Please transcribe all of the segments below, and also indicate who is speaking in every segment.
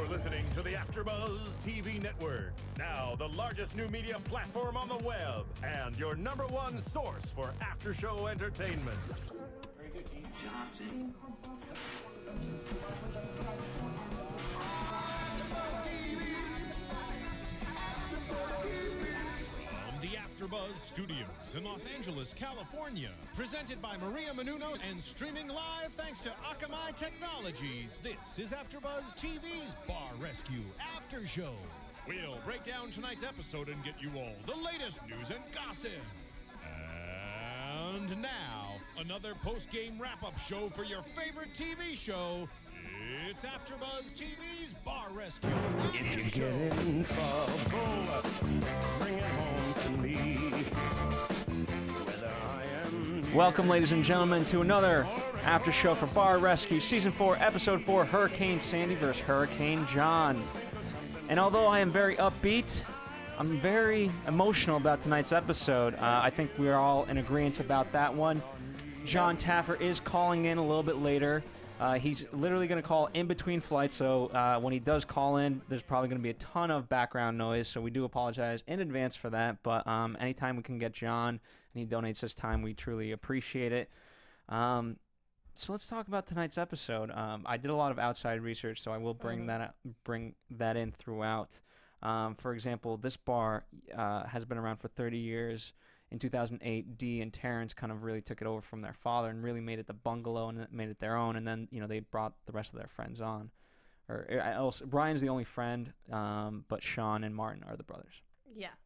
Speaker 1: You're listening to the AFTERBUZZ TV Network, now the largest new media platform on the web, and your #1 source for after-show entertainment.
Speaker 2: Very good, Keith Johnson.
Speaker 3: From the AFTERBUZZ Studios in Los Angeles, California, presented by Maria Menouno and streaming live thanks to Akamai Technologies. This is AFTERBUZZ TV's Bar Rescue After Show. We'll break down tonight's episode and get you all the latest news and gossip. And now, another post-game wrap-up show for your favorite TV show. It's AFTERBUZZ TV's Bar Rescue.
Speaker 4: If you get in trouble, bring it home to me. Whether I am
Speaker 5: Welcome, ladies and gentlemen, to another after show for Bar Rescue, Season 4, Episode 4, Hurricane Sandy versus Hurricane John. And although I am very upbeat, I'm very emotional about tonight's episode. I think we're all in agreement about that one. Jon Taffer is calling in a little bit later. He's literally going to call in between flights, so when he does call in, there's probably going to be a ton of background noise, so we do apologize in advance for that. But anytime we can get John and he donates his time, we truly appreciate it. So let's talk about tonight's episode. I did a lot of outside research, so I will bring that in throughout. For example, this bar has been around for 30 years. In 2008, Dee and Terrence kind of really took it over from their father and really made it the bungalow and made it their own. And then, you know, they brought the rest of their friends on. Brian's the only friend, but Sean and Martin are the brothers.
Speaker 6: Yes,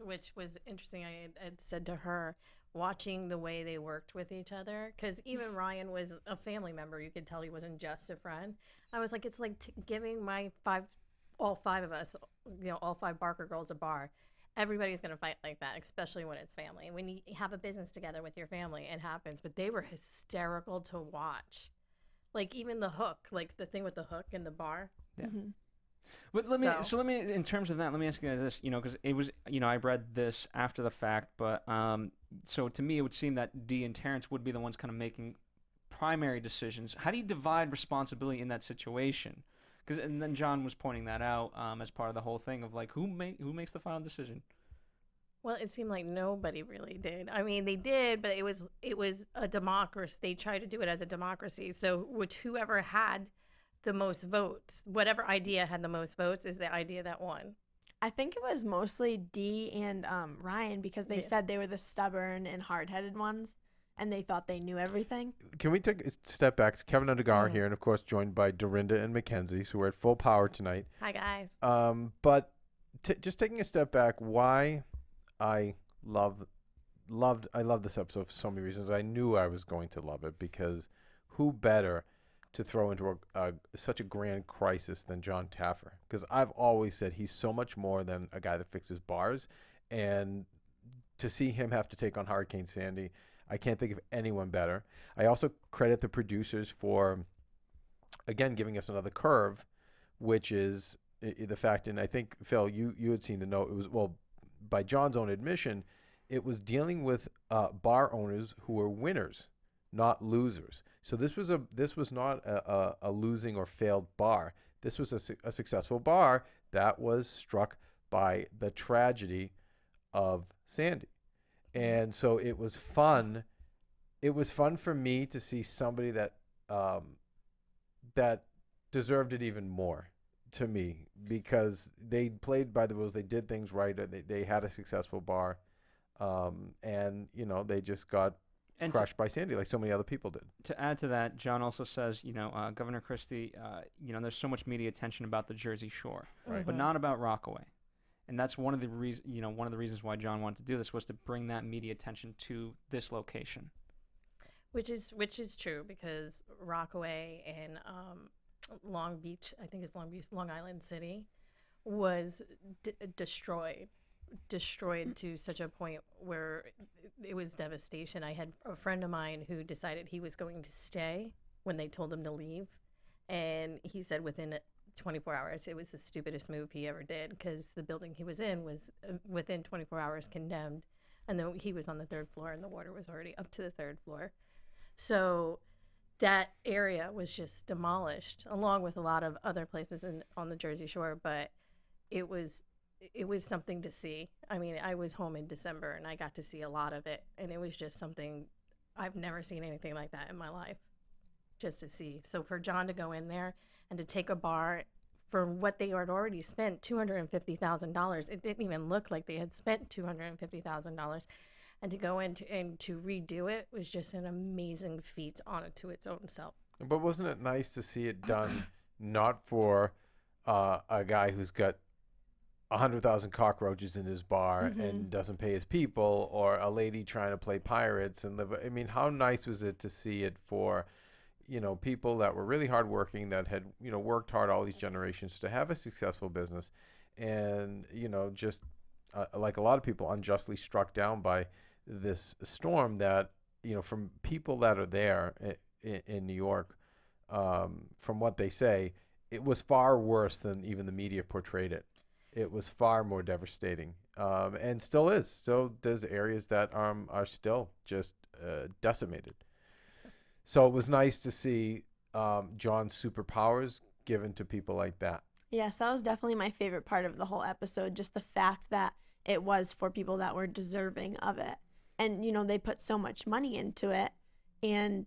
Speaker 6: which was interesting. I had said to her, watching the way they worked with each other, because even Ryan was a family member. You could tell he wasn't just a friend. I was like, it's like giving all five of us, you know, all five Barker girls a bar. Everybody's going to fight like that, especially when it's family. When you have a business together with your family, it happens. But they were hysterical to watch. Like, even the hook, like the thing with the hook in the bar.
Speaker 5: Yeah. Mm-hmm. But let me, in terms of that, let me ask you guys this, you know, because it was, you know, I read this after the fact, but so to me, it would seem that Dee and Terrence would be the ones kind of making primary decisions. How do you divide responsibility in that situation? And then John was pointing that out as part of the whole thing of like who makes the final decision.
Speaker 6: Well, it seemed like nobody really did. I mean, they did, but it was a democracy. They tried to do it as a democracy. So whoever had the most votes, whatever idea had the most votes, is the idea that won.
Speaker 7: I think it was mostly Dee and Ryan, because they said they were the stubborn and hard-headed ones. And they thought they knew everything.
Speaker 8: Can we take a step back? It's Keven Undergaro here, and of course joined by Dorinda and McKenzie, so we're at full power tonight.
Speaker 6: Hi, guys.
Speaker 8: But just taking a step back, why I loved this episode for so many reasons. I knew I was going to love it, because who better to throw into such a grand crisis than Jon Taffer? Because I've always said he's so much more than a guy that fixes bars, and to see him have to take on Hurricane Sandy, I can't think of anyone better. I also credit the producers for, again, giving us another curve, which is the fact, and I think, Phil, you had seen the note. It was, well, by John's own admission, it was dealing with bar owners who were winners, not losers. So this was not a losing or failed bar. This was a successful bar that was struck by the tragedy of Sandy. And so it was fun. It was fun for me to see somebody that that deserved it even more, to me, because they played by the rules. They did things right. They had a successful bar, and you know, they just got crushed by Sandy like so many other people did. To
Speaker 5: add to that, John also says, you know, Governor Christie, you know, there's so much media attention about the Jersey Shore, but not about Rockaway. And that's one of the reasons why John wanted to do this, was to bring that media attention to this location.
Speaker 6: Which is true, because Rockaway and Long Beach, I think it's Long Beach, Long Island City, was destroyed to such a point where it was devastation. I had a friend of mine who decided he was going to stay when they told him to leave, and he said within 24 hours. It was the stupidest move he ever did, because the building he was in was within 24 hours condemned, and then he was on the 3rd floor and the water was already up to the 3rd floor. So that area was just demolished, along with a lot of other places on the Jersey Shore. But it was something to see. I mean, I was home in December and I got to see a lot of it, and it was just something. I've never seen anything like that in my life, just to see. So for Jon to go in there and to take a bar for what they had already spent, $250,000, it didn't even look like they had spent $250,000. And to go in and to redo it was just an amazing feat to its own self.
Speaker 8: But wasn't it nice to see it done not for a guy who's got 100,000 cockroaches in his bar and doesn't pay his people, or a lady trying to play pirates and live? I mean, how nice was it to see it for, you know, people that were really hardworking, that had, you know, worked hard all these generations to have a successful business, and, you know, just like a lot of people, unjustly struck down by this storm that, you know, from people that are there in New York, from what they say, it was far worse than even the media portrayed it. It was far more devastating, and still is. Still, there's areas that are still just decimated. So it was nice to see Jon's superpowers given to people like that.
Speaker 7: Yes, that was definitely my favorite part of the whole episode, just the fact that it was for people that were deserving of it. And, you know, they put so much money into it, and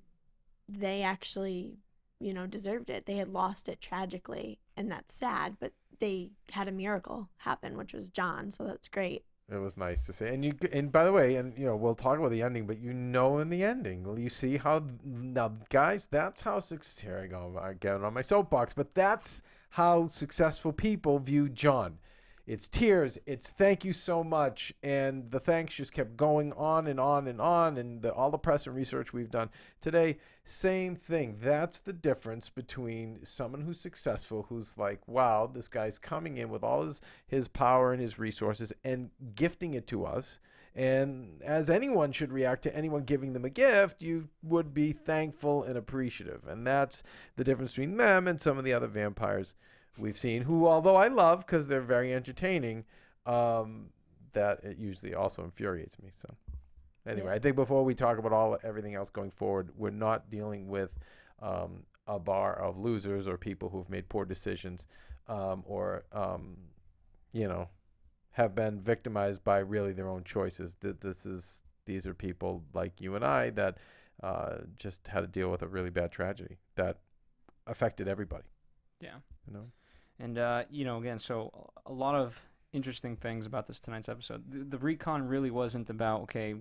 Speaker 7: they actually, you know, deserved it. They had lost it tragically, and that's sad, but they had a miracle happen, which was Jon, so that's great.
Speaker 8: It was nice to see. And by the way, and, you know, we'll talk about the ending, but you know, in the ending, will you see how, now, guys, that's how here I go, I'm getting on my soapbox, but that's how successful people view Jon. It's tears, it's thank you so much, and the thanks just kept going on and on and on, and all the press and research we've done today, same thing. That's the difference between someone who's successful, who's like, wow, this guy's coming in with all his power and his resources and gifting it to us. And as anyone should react to anyone giving them a gift, you would be thankful and appreciative. And that's the difference between them and some of the other vampires we've seen, who, although I love because they're very entertaining, that it usually also infuriates me. So anyway, I think before we talk about everything else going forward, we're not dealing with a bar of losers or people who've made poor decisions, or you know, have been victimized by really their own choices. These are people like you and I that just had to deal with a really bad tragedy that affected everybody.
Speaker 5: Yeah.
Speaker 8: You know.
Speaker 5: And, you know, again, so a lot of interesting things about tonight's episode. The recon really wasn't about, okay,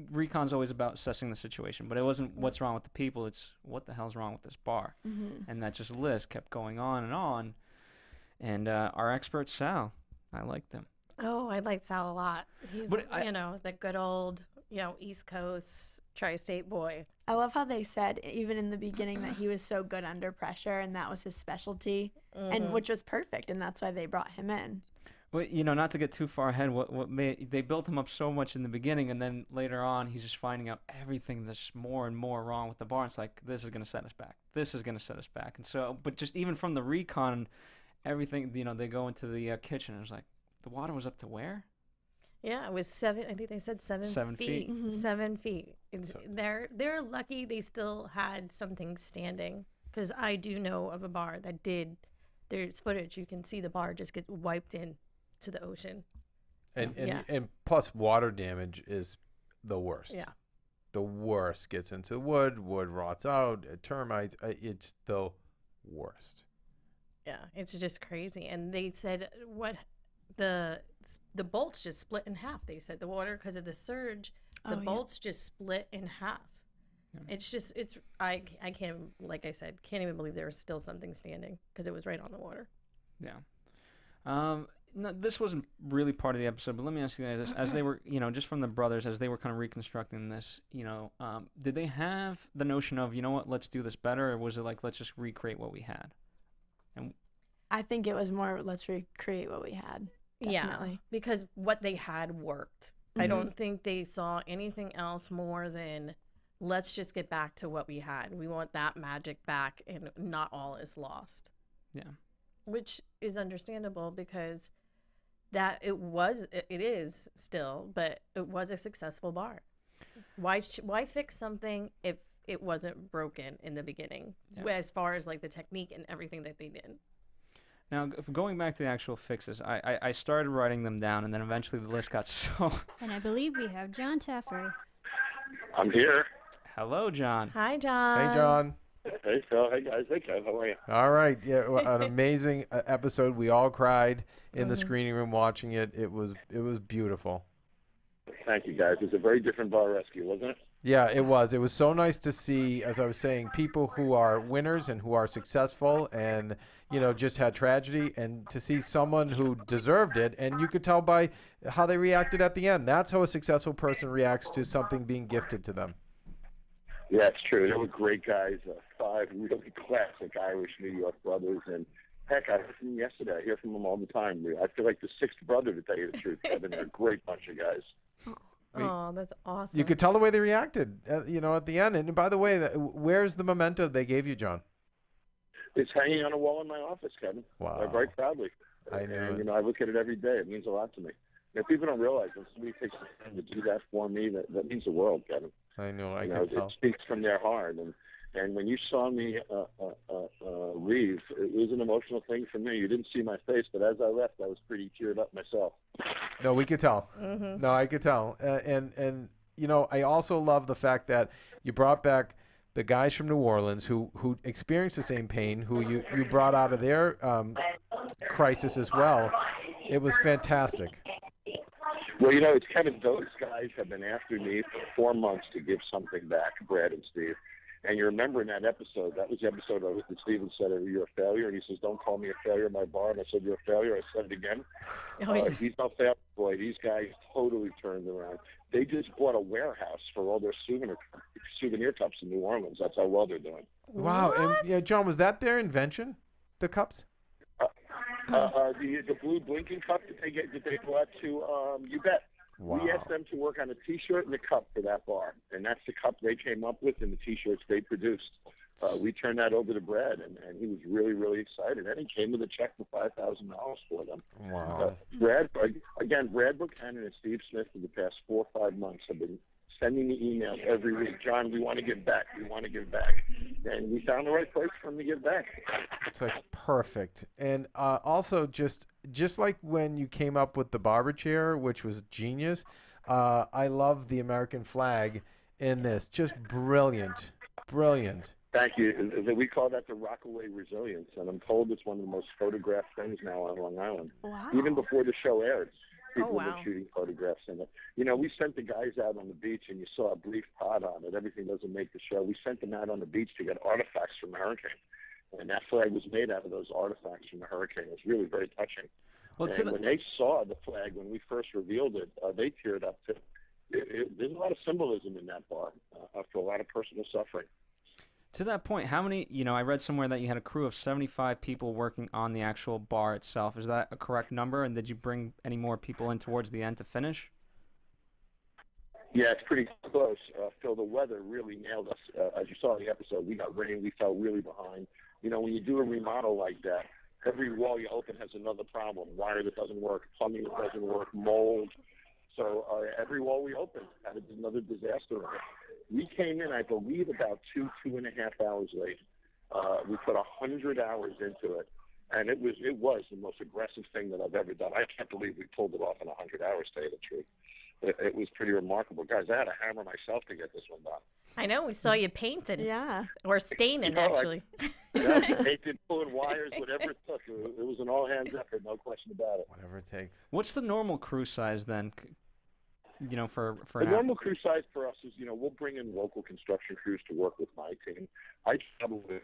Speaker 5: recon's always about assessing the situation, but it wasn't what's wrong with the people, it's what the hell's wrong with this bar. And that just list kept going on. And our expert, Sal, I liked him.
Speaker 6: Oh, I like Sal a lot. He's, you know, the good old, you know, East Coast tri-state boy.
Speaker 7: I love how they said, even in the beginning, that he was so good under pressure, and that was his specialty, and which was perfect, and that's why they brought him in.
Speaker 5: Well, you know, not to get too far ahead, what made they built him up so much in the beginning, and then later on, he's just finding out everything that's more and more wrong with the bar. It's like, this is going to set us back. This is going to set us back. And so, but just even from the recon, everything, you know, they go into the kitchen, and it's like, the water was up to where?
Speaker 6: Yeah, it was 7. I think they said 7 feet. 7 feet. They're lucky they still had something standing, because I do know of a bar that did. There's footage. You can see the bar just get wiped in to the ocean.
Speaker 8: And plus, water damage is the worst.
Speaker 6: Yeah.
Speaker 8: The worst. Gets into wood rots out, termites. It's the worst.
Speaker 6: Yeah, it's just crazy. And they said the bolts just split in half. They said the water, because of the surge, the bolts just split in half. Yeah. I can't, like I said, can't even believe there was still something standing, because it was right on the water.
Speaker 5: Yeah. No, this wasn't really part of the episode, but let me ask you this. As they were, you know, just from the brothers, as they were kind of reconstructing this, you know, did they have the notion of, you know what, let's do this better, or was it like, let's just recreate what we had? And
Speaker 7: I think it was more, let's recreate what we had. Definitely.
Speaker 6: Yeah, because what they had worked. I don't think they saw anything else more than, let's just get back to what we had. We want that magic back, and not all is lost.
Speaker 5: Yeah.
Speaker 6: Which is understandable, because it is still, but it was a successful bar. Why fix something if it wasn't broken in the beginning, as far as like the technique and everything that they did.
Speaker 5: Now, going back to the actual fixes, I started writing them down, and then eventually the list got so...
Speaker 9: And I believe we have Jon Taffer.
Speaker 10: I'm here.
Speaker 5: Hello, John.
Speaker 6: Hi, John.
Speaker 8: Hey, John.
Speaker 10: Hey, Phil. Hey, guys. Hey, Kev. How are you?
Speaker 8: All right. Yeah, an amazing episode. We all cried in the screening room watching it. It was beautiful.
Speaker 10: Thank you, guys. It was a very different bar rescue, wasn't it?
Speaker 8: Yeah, it was. It was so nice to see, as I was saying, people who are winners and who are successful and, just had tragedy, and to see someone who deserved it. And you could tell by how they reacted at the end. That's how a successful person reacts to something being gifted to them.
Speaker 10: Yeah, it's true. They were great guys. 5 really classic Irish New York brothers. And, heck, I heard from them yesterday. I hear from them all the time. I feel like the 6th brother, to tell you the truth, Kevin. They're a great bunch of guys.
Speaker 6: Oh, that's awesome.
Speaker 8: You could tell the way they reacted, at the end. And by the way, where's the memento they gave you, John?
Speaker 10: It's hanging on a wall in my office, Kevin.
Speaker 8: Wow.
Speaker 10: Very proudly.
Speaker 8: I know.
Speaker 10: And, I look at it every day. It means a lot to me. People don't realize when somebody takes the time to do that for me, that means the world, Kevin.
Speaker 8: I know. I can tell.
Speaker 10: It speaks from their heart. And when you saw me leave, it was an emotional thing for me. You didn't see my face, but as I left, I was pretty teared up myself.
Speaker 8: No, we could tell.
Speaker 6: Mm-hmm.
Speaker 8: No, I could tell. And I also love the fact that you brought back the guys from New Orleans who experienced the same pain, who you brought out of their crisis as well. It was fantastic.
Speaker 10: Well, it's Kevin. Those guys have been after me for 4 months to give something back, Brad and Steve. And you remember in that episode, that was the episode that Steven said, "You're a failure." And he says, "Don't call me a failure in my bar." And I said, "You're a failure." I said it again.
Speaker 6: Oh, yeah.
Speaker 10: He's no failure, boy. These guys totally turned around. They just bought a warehouse for all their souvenir cups in New Orleans. That's how well they're doing.
Speaker 8: Wow. And John, was that their invention, the cups?
Speaker 10: The blue blinking cup that they brought to You Bet.
Speaker 8: Wow.
Speaker 10: We asked them to work on a T-shirt and a cup for that bar, and that's the cup they came up with and the T-shirts they produced. We turned that over to Brad, and he was really, really excited. And he came with a check for $5,000 for them.
Speaker 8: Wow.
Speaker 10: Brad Buchanan and Steve Smith for the past 4 or 5 months have been sending me emails every week. "John, we want to give back. We want to give back." And we found the right place for them to give back.
Speaker 8: It's like perfect. And also just like when you came up with the barber chair, which was genius, I love the American flag in this. Just brilliant. Brilliant.
Speaker 10: Thank you. We call that the Rockaway Resilience, and I'm told it's one of the most photographed things now on Long Island.
Speaker 6: Wow.
Speaker 10: Even before the show aired, people
Speaker 6: wow.
Speaker 10: were shooting photographs in it. We sent the guys out on the beach, and you saw a brief pod on it. Everything doesn't make the show. We sent them out on the beach to get artifacts from the hurricane, and that flag was made out of those artifacts from the hurricane. It was really very touching. Well, and when they saw the flag, when we first revealed it, they teared up too. There's a lot of symbolism in that bar for a lot of personal suffering.
Speaker 5: To that point, how many, I read somewhere that you had a crew of 75 people working on the actual bar itself. Is that a correct number? And did you bring any more people in towards the end to finish?
Speaker 10: Yeah, it's pretty close. Phil, the weather really nailed us. As you saw in the episode, we got rain. We fell really behind. When you do a remodel like that, every wall you open has another problem. Wire that doesn't work, plumbing that doesn't work, mold. So every wall we opened had another disaster in it. We came in, I believe, about 2.5 hours late. We put 100 hours into it, and it was the most aggressive thing that I've ever done. I can't believe we pulled it off in 100 hours, to tell you the truth. It was pretty remarkable. Guys, I had to hammer myself to get this one done.
Speaker 6: I know. We saw you painting.
Speaker 7: Yeah.
Speaker 6: Or staining, actually.
Speaker 10: Painted, pulling wires, whatever it took. It was an all-hands effort, no question about it.
Speaker 8: Whatever it takes.
Speaker 5: What's the normal crew size then? For
Speaker 10: the normal crew size for us is, we'll bring in local construction crews to work with my team. I travel with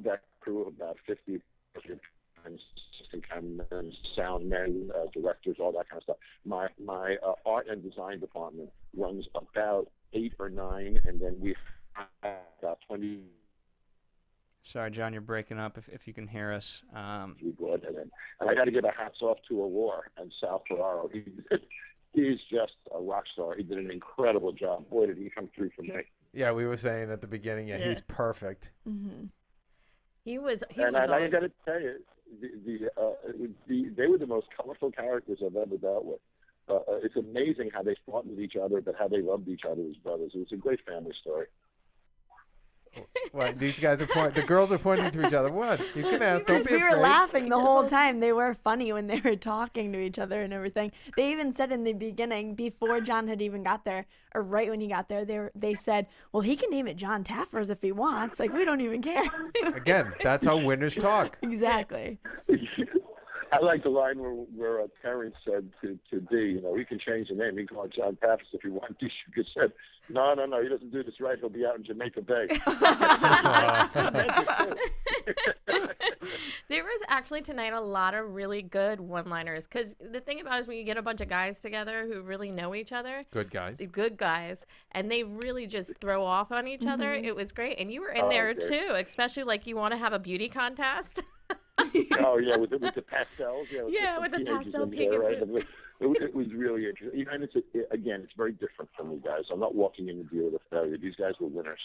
Speaker 10: that crew of about 50 assistant cameramen, sound men, directors, all that kind of stuff. My art and design department runs about 8 or 9, and then we have about 20.
Speaker 5: Sorry, John, you're breaking up. If you can hear us.
Speaker 10: And I got to give a hats off to Allure and Sal Ferraro. He's just a rock star. He did an incredible job. Boy, did he come through for me.
Speaker 8: Yeah, we were saying at the beginning, he's perfect.
Speaker 6: Mm-hmm. He was
Speaker 10: I got to tell you, they were the most colorful characters I've ever dealt with. it's amazing how they fought with each other, but how they loved each other as brothers. It was a great family story.
Speaker 8: What, these guys are pointing, the girls are pointing to each other. What? You can ask, don't
Speaker 7: Because
Speaker 8: be
Speaker 7: we
Speaker 8: afraid.
Speaker 7: were laughing the whole time. They were funny when they were talking to each other and everything. They even said in the beginning, before Jon had even got there, or right when he got there, they said, well, he can name it Jon Taffer's if he wants. Like, we don't even care.
Speaker 8: Again, that's how winners talk.
Speaker 7: Exactly.
Speaker 10: I like the line where Terrence said to Dee, he can change the name. He can call it Jon Taffer if he wants. Dee Shuka said, no, he doesn't do this right. He'll be out in Jamaica Bay.
Speaker 6: There was actually tonight a lot of really good one-liners. Because the thing about it is when you get a bunch of guys together who really know each other.
Speaker 8: Good guys.
Speaker 6: And they really just throw off on each other. It was great. And you were in there, too, especially like you want to have a beauty contest.
Speaker 10: Oh, yeah, with the pastels.
Speaker 6: Yeah, with the pastel pink and blue.
Speaker 10: It was really interesting. And it's very different from you guys. I'm not walking in the deal with a failure. These guys were winners.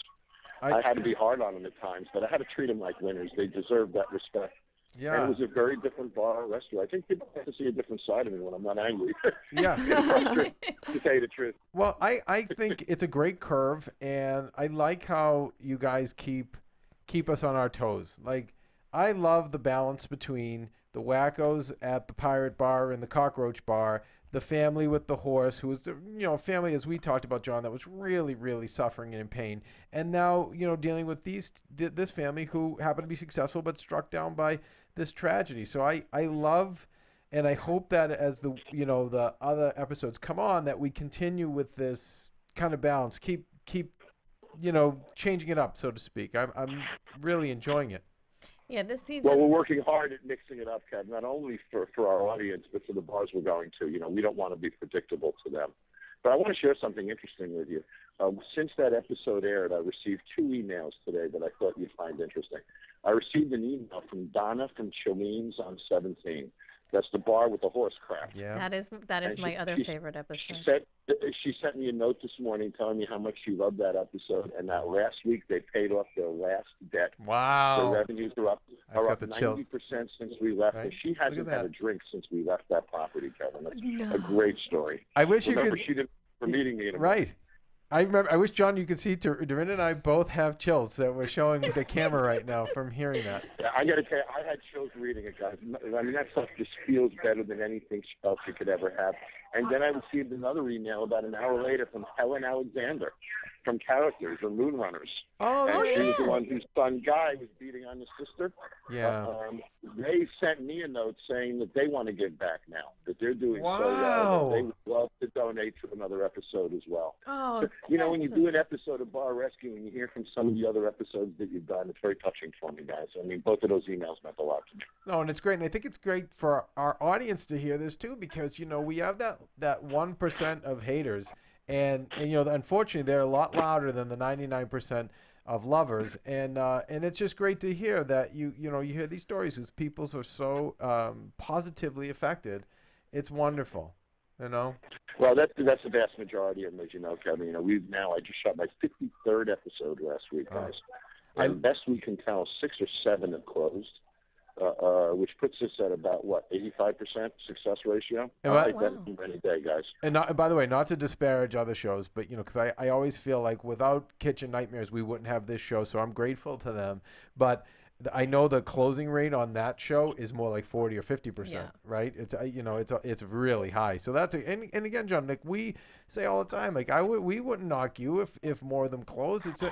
Speaker 10: I had to be hard on them at times, but I had to treat them like winners. They deserved that respect.
Speaker 8: Yeah.
Speaker 10: And it was a very different bar rescue. I think people get to see a different side of me when I'm not angry.
Speaker 8: Yeah.
Speaker 10: To tell you the truth.
Speaker 8: Well, I think it's a great curve, and I like how you guys keep us on our toes. Like, I love the balance between the wackos at the pirate bar and the cockroach bar, the family with the horse, who was, family, as we talked about, Jon, that was really, really suffering and in pain. And now, dealing with this family who happened to be successful but struck down by this tragedy. So I love, and I hope that as the other episodes come on, that we continue with this kind of balance, keep changing it up, so to speak. I'm really enjoying it.
Speaker 6: Yeah, this season.
Speaker 10: Well, we're working hard at mixing it up, Kev, not only for our audience, but for the bars we're going to. We don't want to be predictable to them. But I want to share something interesting with you. Since that episode aired, I received 2 emails today that I thought you'd find interesting. I received an email from Donna from Cholene's on 17. That's the bar with the horse crap.
Speaker 8: Yeah.
Speaker 6: That is my other favorite episode.
Speaker 10: She sent me a note this morning telling me how much she loved that episode, and that last week they paid off their last debt.
Speaker 8: Wow.
Speaker 10: Their revenues are up 90% since we left.
Speaker 8: Right?
Speaker 10: She hasn't had a drink since we left that property, Kevin. That's a great story.
Speaker 8: I wish
Speaker 10: Remember,
Speaker 8: you could.
Speaker 10: She didn't for meeting me in a
Speaker 8: Right. I remember. I wish, Jon, you could see Dorinda and I both have chills that we're showing the camera right now from hearing that.
Speaker 10: Yeah, I got to tell you, I had chills reading it, guys. I mean, that stuff just feels better than anything else you could ever have. And then I received another email about an hour later from Helen Alexander from Characters or Moonrunners.
Speaker 8: Oh,
Speaker 10: and she
Speaker 8: yeah.
Speaker 10: was the one whose son Guy was beating on his sister.
Speaker 8: Yeah.
Speaker 10: They sent me a note saying that they want to give back now, that they're doing so well.
Speaker 8: Wow.
Speaker 10: That they would love to donate to another episode as well.
Speaker 6: Oh,
Speaker 10: But, when you do an episode of Bar Rescue and you hear from some of the other episodes that you've done, it's very touching for me, guys. I mean, both of those emails meant a lot to me.
Speaker 8: No, and it's great. And I think it's great for our audience to hear this, too, because, we have that 1% of haters. And unfortunately, they're a lot louder than the 99% of lovers. And it's just great to hear that you hear these stories whose peoples are so positively affected. It's wonderful,
Speaker 10: Well, that's the vast majority of them, as you know, Kevin. I just shot my 53rd episode last week, guys. And best we can tell, 6 or 7 have closed, which puts us at about, 85% success ratio? I'll take that any day, guys.
Speaker 8: And by the way, not to disparage other shows, but, because I always feel like without Kitchen Nightmares, we wouldn't have this show, so I'm grateful to them. But I know the closing rate on that show is more like 40 or 50%, right? It's it's really high. So that's and again, Jon, like we say all the time, like we wouldn't knock you if more of them closed. It's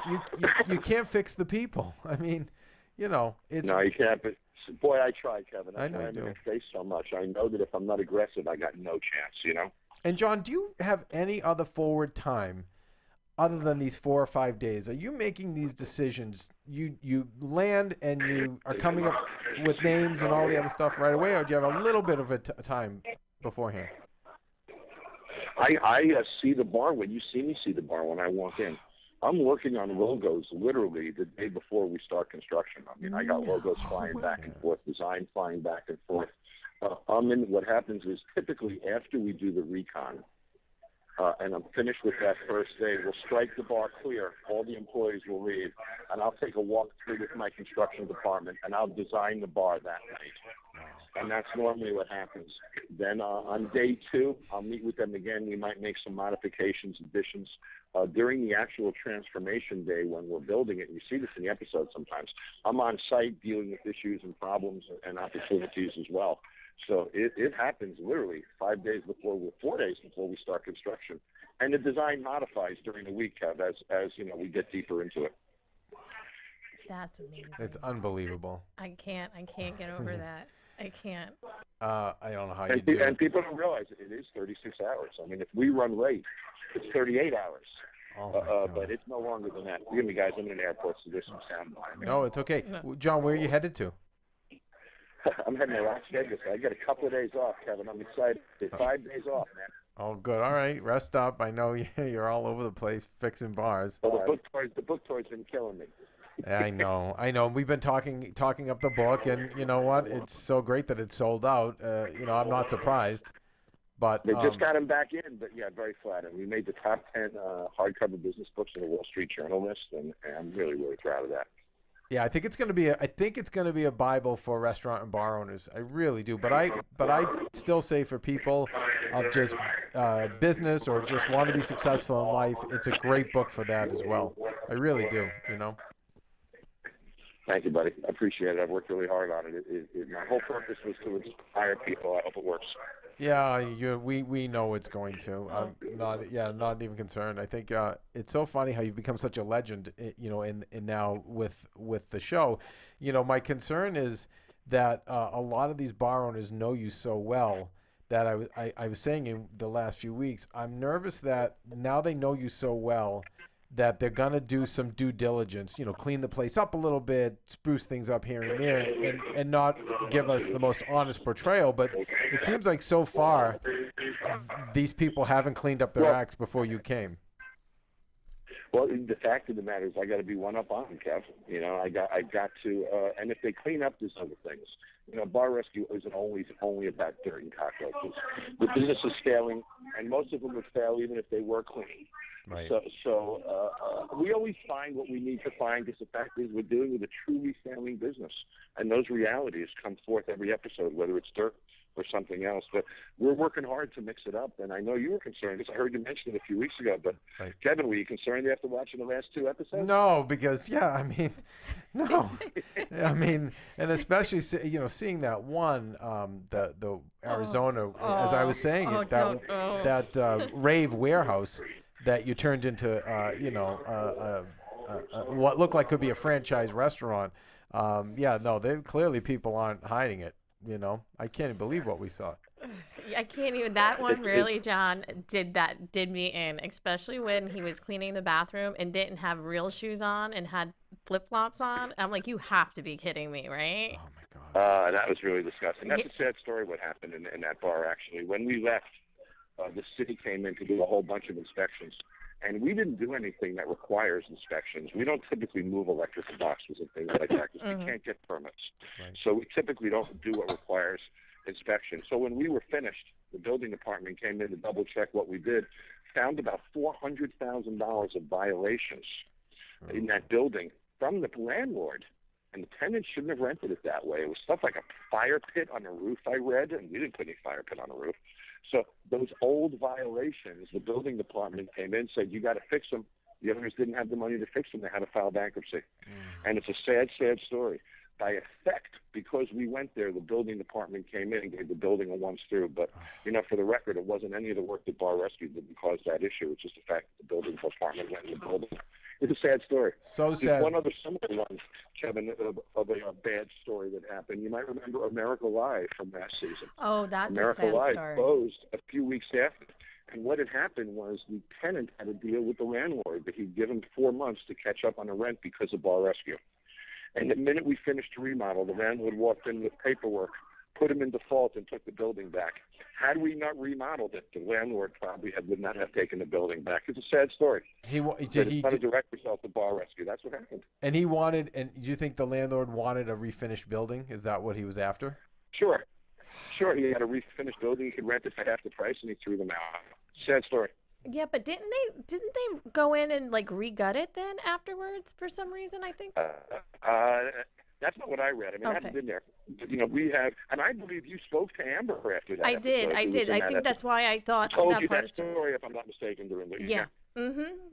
Speaker 8: you can't fix the people. I mean, it's
Speaker 10: no, you can't. But boy, I try, Kevin.
Speaker 8: I know you do.
Speaker 10: I face so much. I know that if I'm not aggressive, I got no chance.
Speaker 8: And Jon, do you have any other forward time? Other than these 4 or 5 days, are you making these decisions? You land and you are coming up with names and all the other stuff right away, or do you have a little bit of a time beforehand?
Speaker 10: I see the bar when you see me see the bar when I walk in. I'm working on logos literally the day before we start construction. I mean, I got logos flying back and forth, design flying back and forth. What happens is typically after we do the recon, and I'm finished with that first day, we'll strike the bar clear. All the employees will leave, and I'll take a walk through with my construction department, and I'll design the bar that night. and that's normally what happens. Then on day 2, I'll meet with them again. We might make some modifications, additions. During the actual transformation day when we're building it, and you see this in the episode sometimes, I'm on site dealing with issues and problems and opportunities as well. So it happens literally 4 days before we start construction. And the design modifies during the week, Kev, as you know, we get deeper into it.
Speaker 6: That's amazing.
Speaker 8: It's unbelievable.
Speaker 6: I can't get over that. I can't.
Speaker 8: I don't know how you do it.
Speaker 10: And people don't realize it is 36 hours. I mean, if we run late, it's 38 hours.
Speaker 8: Oh
Speaker 10: but it's no longer than that. Forgive me, guys. I'm in an airport, so there's some sound behind me.
Speaker 8: No, it's okay. John, where are you headed to?
Speaker 10: I'm heading to Las Vegas. I got a couple of days off, Kevin. I'm excited. 5 days off, man.
Speaker 8: Oh, good. All right. Rest up. I know you're all over the place fixing bars.
Speaker 10: Well, the book tour's been killing me.
Speaker 8: I know. We've been talking up the book, and you know what? It's so great that it's sold out. I'm not surprised. But
Speaker 10: they just got him back in, but yeah, very flattering. We made the top 10 hardcover business books in the Wall Street Journal list, and I'm really, really proud of that.
Speaker 8: Yeah, I think it's going to be a Bible for restaurant and bar owners. I really do. But I still say for people of just business or just want to be successful in life, it's a great book for that as well. I really do.
Speaker 10: Thank you, buddy. I appreciate it. I've worked really hard on it. My whole purpose was to inspire people. I hope it works.
Speaker 8: Yeah, we know it's going to. Not even concerned. I think it's so funny how you've become such a legend, in now with the show. My concern is that a lot of these bar owners know you so well that I was saying in the last few weeks, I'm nervous that now they know you so well that they're going to do some due diligence, clean the place up a little bit, spruce things up here and there, and not give us the most honest portrayal. But it seems like so far these people haven't cleaned up their acts before you came.
Speaker 10: Well, the fact of the matter is I got to be one up on them, Kev. I got to, and if they clean up, there's other things. Bar Rescue isn't always only about dirt and cockroaches. The business is failing, and most of them would fail even if they were clean.
Speaker 8: Right.
Speaker 10: So we always find what we need to find, because the fact is we're dealing with a truly failing business, and those realities come forth every episode, whether it's dirt or something else. But we're working hard to mix it up, and I know you were concerned, because I heard you mention it a few weeks ago. But
Speaker 8: right.
Speaker 10: Kevin, were you concerned after watching the last 2 episodes?
Speaker 8: No, because no, and especially seeing that one, the Arizona, as I was saying, that rave warehouse that you turned into, what looked like could be a franchise restaurant. Clearly people aren't hiding it. I can't even believe what we saw.
Speaker 6: I can't even. That one really, John, did me in, especially when he was cleaning the bathroom and didn't have real shoes on and had flip-flops on. I'm like, you have to be kidding me, right?
Speaker 8: Oh my God.
Speaker 10: That was really disgusting. That's a sad story. What happened in that bar, actually, when we left. The city came in to do a whole bunch of inspections, and we didn't do anything that requires inspections. We don't typically move electrical boxes and things like that because we can't get permits.
Speaker 8: Right.
Speaker 10: So we typically don't do what requires inspection. So when we were finished, the building department came in to double check what we did, found about $400,000 of violations in that building from the landlord. And the tenants shouldn't have rented it that way. It was stuff like a fire pit on a roof, I read, and we didn't put any fire pit on a roof. So those old violations, the building department came in, said, you got to fix them. The owners didn't have the money to fix them. They had to file bankruptcy. And it's a sad, sad story. By effect, because we went there, the building department came in and gave the building a once through. But, for the record, it wasn't any of the work that Bar Rescue did that caused that issue. It's just the fact that the building department went in the building. It's a sad story.
Speaker 8: So sad.
Speaker 10: There's one other similar one, Kevin, of a bad story that happened. You might remember America Live from last season.
Speaker 6: Oh, that's
Speaker 10: America
Speaker 6: a sad
Speaker 10: Live
Speaker 6: story.
Speaker 10: closed a few weeks after. And what had happened was the tenant had a deal with the landlord that he'd given 4 months to catch up on the rent because of Bar Rescue. And the minute we finished the remodel, the landlord walked in with paperwork, put him in default, and took the building back. Had we not remodeled it, the landlord probably would not have taken the building back. It's a sad story. It's not a direct result of Bar Rescue. That's what happened.
Speaker 8: And do you think the landlord wanted a refinished building? Is that what he was after?
Speaker 10: Sure. He had a refinished building. He could rent it for half the price, and he threw them out. Sad story.
Speaker 6: Yeah, but didn't they go in and like re-gut it then afterwards for some reason? I think.
Speaker 10: That's not what I read. I mean, I haven't
Speaker 6: Okay.
Speaker 10: been there. But, you know, we have, and I believe you spoke to Amber after that.
Speaker 6: I did. I did. I think that's why I thought
Speaker 10: told
Speaker 6: that
Speaker 10: you
Speaker 6: part
Speaker 10: that
Speaker 6: of the story.
Speaker 10: story, if I'm not mistaken, Dorinda.
Speaker 6: Yeah.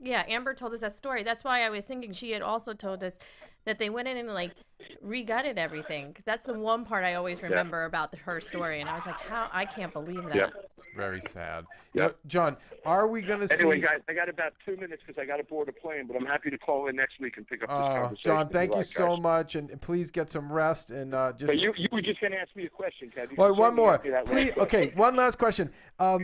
Speaker 6: Yeah, Amber told us that story. That's why I was thinking she had also told us that they went in and like re-gutted everything. 'Cause that's the one part I always remember about her story, and I was like, "How? I can't believe that."
Speaker 10: Yeah.
Speaker 8: It's very sad.
Speaker 10: Yeah.
Speaker 8: John, are we going to see...
Speaker 10: Anyway, guys, I got about 2 minutes because I got to board a plane, but I'm happy to call in next week and pick up this conversation.
Speaker 8: John, thank you
Speaker 10: like,
Speaker 8: so
Speaker 10: guys.
Speaker 8: much, and please get some rest and just...
Speaker 10: But you were just going to ask me a question, Kev. You
Speaker 8: Well,
Speaker 10: should
Speaker 8: one
Speaker 10: certainly
Speaker 8: more.
Speaker 10: ask me that
Speaker 8: Please,
Speaker 10: last
Speaker 8: okay,
Speaker 10: question.
Speaker 8: one last question. Are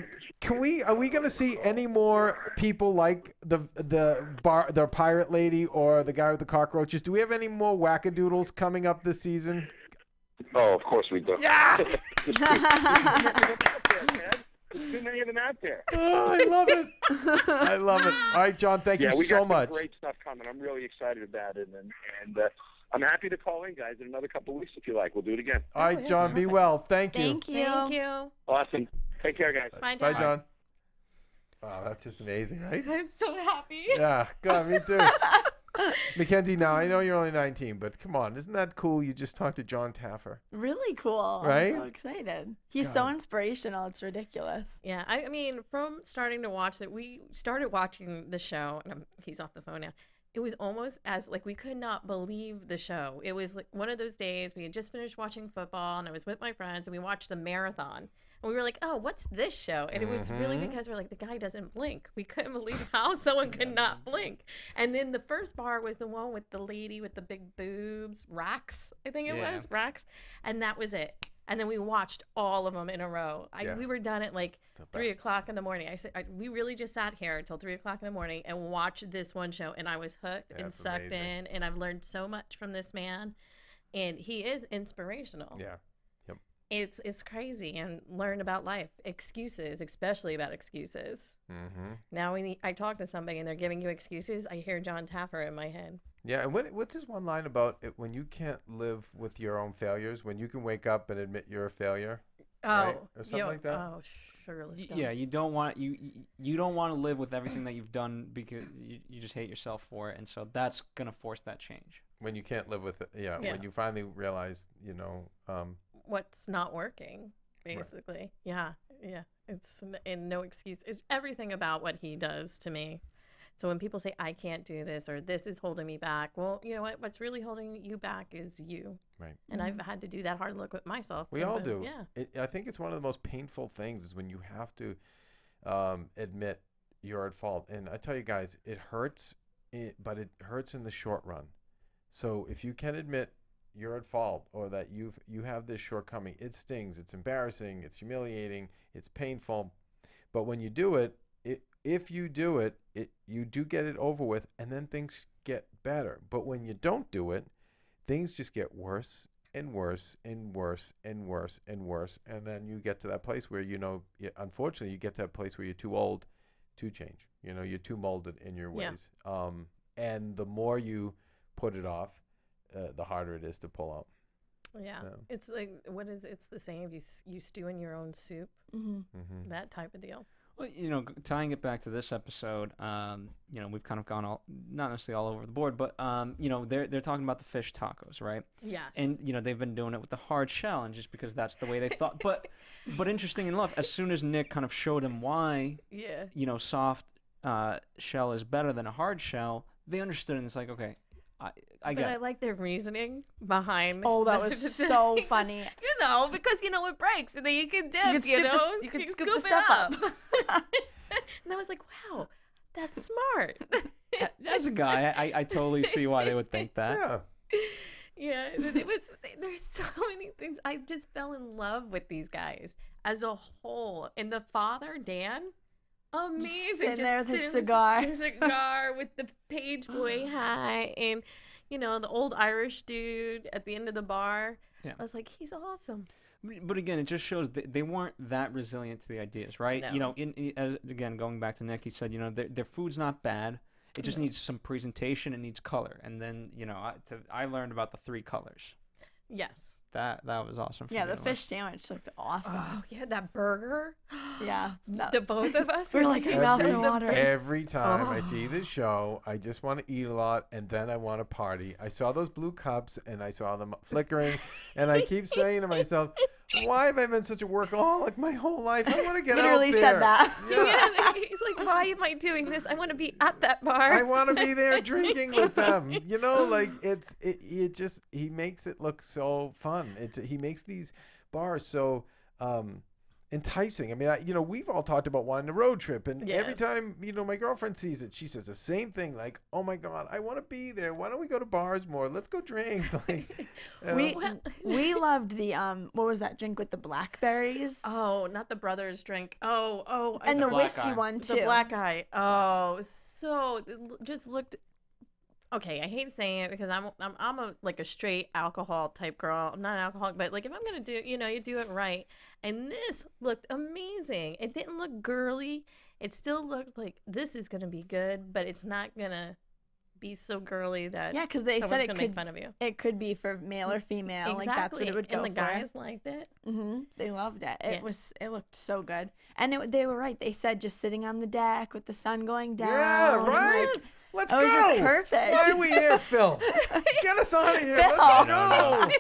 Speaker 8: we going to see any more people like the pirate lady or the guy with the cockroaches? Do we have any more wackadoodles coming up this season?
Speaker 10: Oh, of course we do.
Speaker 8: Yeah!
Speaker 10: There's too many of them out there.
Speaker 8: Oh, I love it. I love it. All right, John, thank you
Speaker 10: we
Speaker 8: so
Speaker 10: got
Speaker 8: much.
Speaker 10: some great stuff coming. I'm really excited about it, and I'm happy to call in, guys, in another couple of weeks if you like. We'll do it again.
Speaker 8: All right, John, be well. Thank you.
Speaker 7: Thank you.
Speaker 6: Thank you.
Speaker 10: Awesome. Take care, guys.
Speaker 6: Bye,
Speaker 8: Bye,
Speaker 6: John.
Speaker 8: John. Oh, that's just amazing, right?
Speaker 6: I'm so happy.
Speaker 8: Yeah, God, me too. Mackenzie, now I know you're only 19, but come on, isn't that cool? You just talked to Jon Taffer.
Speaker 7: Really cool.
Speaker 8: Right?
Speaker 7: I'm so excited. He's so inspirational. It's ridiculous.
Speaker 6: Yeah, I mean, from starting to watch that, we started watching the show, and he's off the phone now. It was almost as like we could not believe the show. It was like one of those days we had just finished watching football, and I was with my friends, and we watched the marathon. And we were like, oh, what's this show? And it was really because we're like, the guy doesn't blink. We couldn't believe how someone could not blink. And then the first bar was the one with the lady with the big boobs, Rax, I think it was, Rax. And that was it. And then we watched all of them in a row. We were done at like 3 o'clock in the morning. I said, we really just sat here until 3 o'clock in the morning and watched this one show. And I was hooked and sucked in. And I've learned so much from this man. And he is inspirational.
Speaker 8: Yeah.
Speaker 6: It's crazy, and learn about life, excuses, especially about excuses. Now when I talk to somebody and they're giving you excuses, I hear Jon Taffer in my head.
Speaker 8: Yeah, and what's his one line about it, when you can't live with your own failures, when you can wake up and admit you're a failure? Right? Or something like that?
Speaker 6: Oh, sugarless.
Speaker 5: Yeah, you don't want you don't want to live with everything that you've done because you just hate yourself for it, and so that's gonna force that change.
Speaker 8: When you can't live with it, when you finally realize,
Speaker 6: what's not working, basically. Yeah. It's and no excuse. It's everything about what he does to me. So when people say I can't do this or this is holding me back, well, you know what? What's really holding you back is you. Right. And I've had to do that hard look with myself.
Speaker 8: We all do.
Speaker 6: Yeah.
Speaker 8: I think it's one of the most painful things is when you have to admit you're at fault. And I tell you guys, it hurts, but it hurts in the short run. So if you can admit you're at fault or that you have this shortcoming, it stings, it's embarrassing, it's humiliating, it's painful. But when you do it, if you do it, you do get it over with, and then things get better. But when you don't do it, things just get worse and worse and worse and worse and worse. And then you get to that place where, unfortunately, you get to that place where you're too old to change. You're too molded in your ways. And the more you put it off, the harder it is to pull out.
Speaker 6: Yeah. It's like, it's the same. You stew in your own soup, that type of deal.
Speaker 5: Well, tying it back to this episode, we've kind of gone not necessarily all over the board, but they're talking about the fish tacos, right?
Speaker 6: Yes.
Speaker 5: And they've been doing it with the hard shell, and just because that's the way they thought. But interesting enough, as soon as Nick kind of showed him why, soft shell is better than a hard shell, they understood, and it's like, okay, I get it.
Speaker 6: I like their reasoning behind.
Speaker 7: Oh, that was so funny.
Speaker 6: Because it breaks, and then you can dip.
Speaker 7: You can scoop the stuff up.
Speaker 6: And I was like, wow, that's smart.
Speaker 5: As a guy, I totally see why they would think that.
Speaker 6: Yeah. There's so many things. I just fell in love with these guys as a whole, and the father, Dan. Amazing.
Speaker 7: Sitting there with his cigar.
Speaker 6: His cigar with the page boy hat and, the old Irish dude at the end of the bar. Yeah. I was like, he's awesome.
Speaker 5: But again, it just shows they weren't that resilient to the ideas, right?
Speaker 6: No.
Speaker 5: Again, going back to Nick, he said, their food's not bad. It just needs some presentation. It needs color. And then, I learned about the 3 colors.
Speaker 6: Yes.
Speaker 5: That was awesome. For
Speaker 7: Yeah,
Speaker 5: me
Speaker 7: the
Speaker 5: to
Speaker 7: fish sandwich looked awesome.
Speaker 6: Oh, yeah, that burger.
Speaker 7: Yeah.
Speaker 6: The both of us
Speaker 7: We're like, our mouths are watering.
Speaker 8: Every time I see this show, I just want to eat a lot, and then I want to party. I saw those blue cups, and I saw them flickering, and I keep saying to myself, why have I been such a workaholic my whole life? I want to get
Speaker 7: Literally
Speaker 8: out there.
Speaker 7: said that.
Speaker 6: Yeah, he's like, why am I doing this? I want to be at that bar.
Speaker 8: I want to be there drinking with them. You know, like it just, he makes it look so fun. He makes these bars so enticing. I mean, we've all talked about wanting a road trip, and every time, my girlfriend sees it, she says the same thing, like, oh my God, I want to be there. Why don't we go to bars more? Let's go drink. Like,
Speaker 7: we loved the what was that drink with the blackberries?
Speaker 6: Oh, not the brothers drink. Oh,
Speaker 7: and the whiskey
Speaker 5: eye.
Speaker 7: one too.
Speaker 6: the black eye. Oh, so it just looked. Okay, I hate saying it because I'm a straight alcohol type girl. I'm not an alcoholic, but like if I'm gonna do, you do it right. And this looked amazing. It didn't look girly. It still looked like this is gonna be good, but it's not gonna be so girly that
Speaker 7: because they said it
Speaker 6: could
Speaker 7: could
Speaker 6: make fun of you.
Speaker 7: It could be for male or female.
Speaker 6: Exactly.
Speaker 7: Like that's what it would go
Speaker 6: and the
Speaker 7: for.
Speaker 6: guys liked it.
Speaker 7: They loved it. It
Speaker 6: Yeah.
Speaker 7: it looked so good, and they were right. They said just sitting on the deck with the sun going down.
Speaker 8: yeah, right?
Speaker 7: Like,
Speaker 8: Let's
Speaker 7: it was
Speaker 8: go.
Speaker 7: just perfect.
Speaker 8: Why are we here, Phil? Get us out of here.
Speaker 7: Phil.
Speaker 8: Let's go.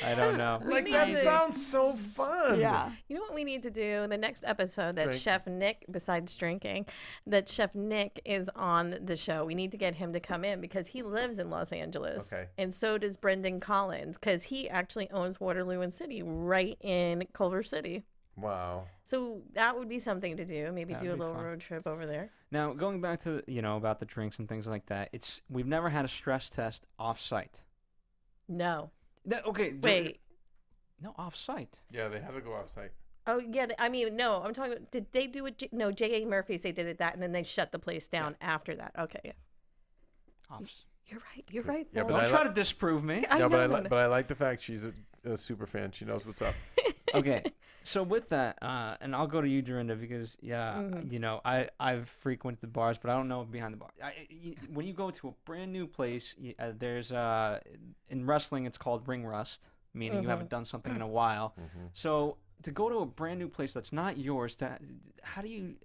Speaker 5: I don't know.
Speaker 8: Like,
Speaker 6: need
Speaker 8: that
Speaker 6: to-
Speaker 8: sounds so fun.
Speaker 7: Yeah.
Speaker 6: You know what we need to do in the next episode that
Speaker 8: Drink.
Speaker 6: Chef Nick, besides drinking, that Chef Nick is on the show. We need to get him to come in because he lives in Los Angeles.
Speaker 8: Okay.
Speaker 6: And so does Brendan Collins because he actually owns Waterloo and City right in Culver City.
Speaker 8: Wow.
Speaker 6: So that would be something to do. Maybe
Speaker 5: That'd
Speaker 6: do a
Speaker 5: be
Speaker 6: little
Speaker 5: fun.
Speaker 6: road trip over there.
Speaker 5: Now, going back to, about the drinks and things like that, we've never had a stress test off-site.
Speaker 6: No.
Speaker 5: Okay.
Speaker 6: Wait.
Speaker 5: No, off-site.
Speaker 8: Yeah, they had to go off-site.
Speaker 6: Oh, yeah. I mean, no, I'm talking about, did they do it? No, J.A. Murphy's, they did it that, and then they shut the place down after that. Okay. Yeah.
Speaker 5: Offs.
Speaker 6: You're right. You're right.
Speaker 8: Yeah,
Speaker 6: Phil.
Speaker 8: but
Speaker 5: Don't
Speaker 8: I
Speaker 5: try to disprove me.
Speaker 6: I
Speaker 8: Yeah, but
Speaker 6: know,
Speaker 8: I but I like the fact she's a super fan. She knows what's up.
Speaker 5: Okay, so with that, and I'll go to you, Dorinda, because I've frequented bars, but I don't know behind the bar. When you go to a brand new place, there's in wrestling it's called ring rust, meaning you haven't done something in a while. So to go to a brand new place that's not yours, how do you?